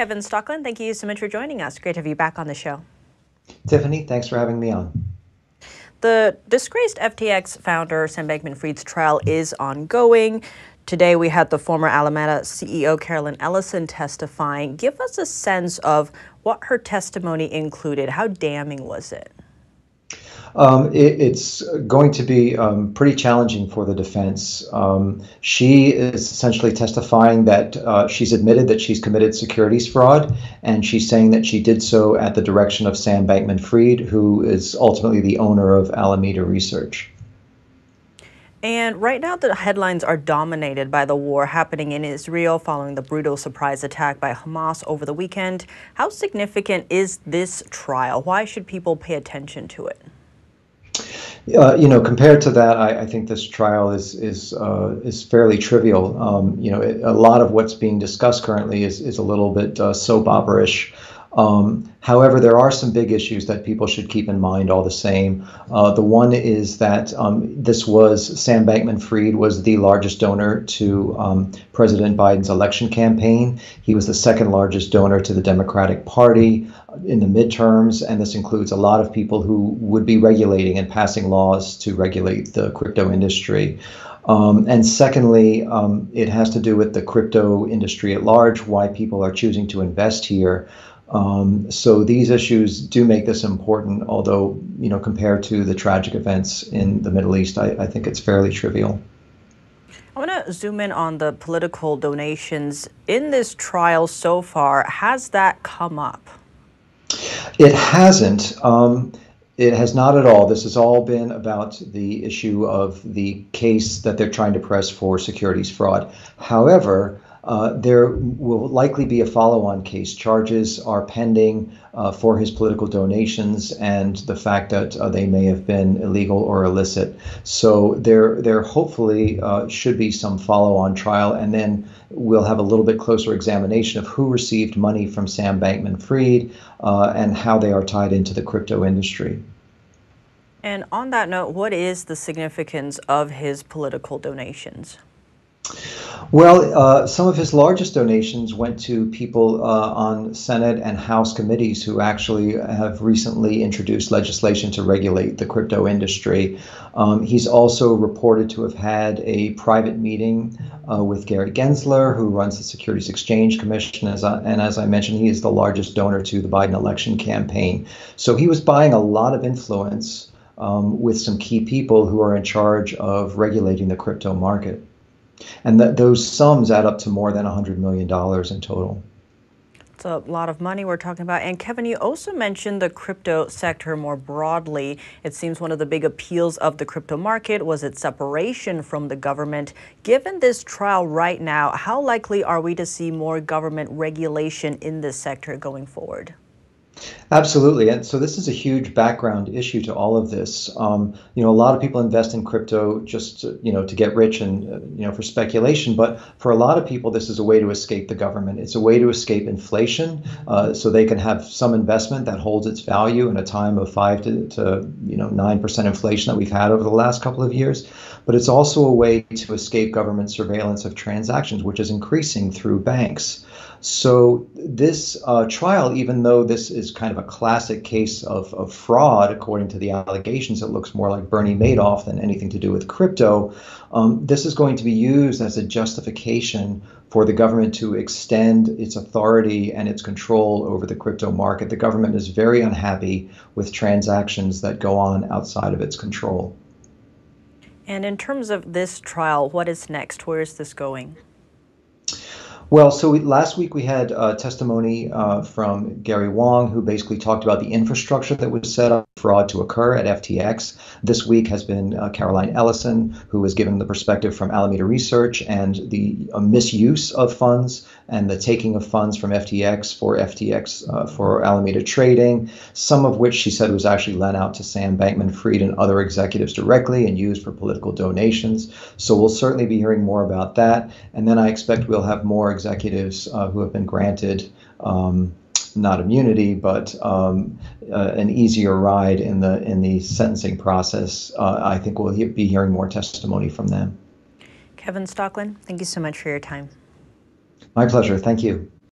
Kevin Stockland, thank you so much for joining us. Great to have you back on the show. Tiffany, thanks for having me on. The disgraced FTX founder Sam Bankman-Fried's trial is ongoing. Today we had the former Alameda CEO Caroline Ellison testifying. Give us a sense of what her testimony included. How damning was it? It's going to be pretty challenging for the defense. She is essentially testifying that she's admitted that she's committed securities fraud, and she's saying that she did so at the direction of Sam Bankman-Fried, who is ultimately the owner of Alameda Research. And right now the headlines are dominated by the war happening in Israel following the brutal surprise attack by Hamas over the weekend. How significant is this trial? Why should people pay attention to it? Compared to that, I think this trial is fairly trivial. A lot of what's being discussed currently is a little bit soap opera-ish. However, there are some big issues that people should keep in mind all the same. The one is that Sam Bankman-Fried was the largest donor to President Biden's election campaign. He was the second largest donor to the Democratic Party in the midterms, and this includes a lot of people who would be regulating and passing laws to regulate the crypto industry. And secondly, it has to do with the crypto industry at large, why people are choosing to invest here. So these issues do make this important, although, compared to the tragic events in the Middle East, I think it's fairly trivial. I want to zoom in on the political donations. In this trial so far, has that come up? It hasn't. It has not at all. This has all been about the issue of the case that they're trying to press for securities fraud. However, there will likely be a follow-on case. Charges are pending for his political donations and the fact that they may have been illegal or illicit. So there hopefully should be some follow-on trial, and then we'll have a little bit closer examination of who received money from Sam Bankman-Fried and how they are tied into the crypto industry. And on that note, what is the significance of his political donations? Well, some of his largest donations went to people on Senate and House committees who actually have recently introduced legislation to regulate the crypto industry. He's also reported to have had a private meeting with Gary Gensler, who runs the Securities Exchange Commission, and as I mentioned, he is the largest donor to the Biden election campaign. So he was buying a lot of influence with some key people who are in charge of regulating the crypto market. And those sums add up to more than $100 million in total. It's a lot of money we're talking about. And Kevin, you also mentioned the crypto sector more broadly. It seems one of the big appeals of the crypto market was its separation from the government. Given this trial right now, how likely are we to see more government regulation in this sector going forward? Absolutely. And so this is a huge background issue to all of this. A lot of people invest in crypto just to get rich and, for speculation. But for a lot of people, this is a way to escape the government. It's a way to escape inflation so they can have some investment that holds its value in a time of 5 to 9% inflation that we've had over the last couple of years. But it's also a way to escape government surveillance of transactions, which is increasing through banks. So this trial, even though this is kind of a classic case of fraud, according to the allegations, it looks more like Bernie Madoff than anything to do with crypto. This is going to be used as a justification for the government to extend its authority and its control over the crypto market. The government is very unhappy with transactions that go on outside of its control. And in terms of this trial, what is next? Where is this going? Well, so last week we had testimony from Gary Wong, who basically talked about the infrastructure that was set up for fraud to occur at FTX. This week has been Caroline Ellison, who was given the perspective from Alameda Research and the misuse of funds and the taking of funds from FTX for Alameda trading, some of which she said was actually lent out to Sam Bankman-Fried and other executives directly and used for political donations. So we'll certainly be hearing more about that. And then I expect we'll have more executives who have been granted not immunity, but an easier ride in the sentencing process. I think we'll be hearing more testimony from them. Kevin Stockland, thank you so much for your time. My pleasure. Thank you.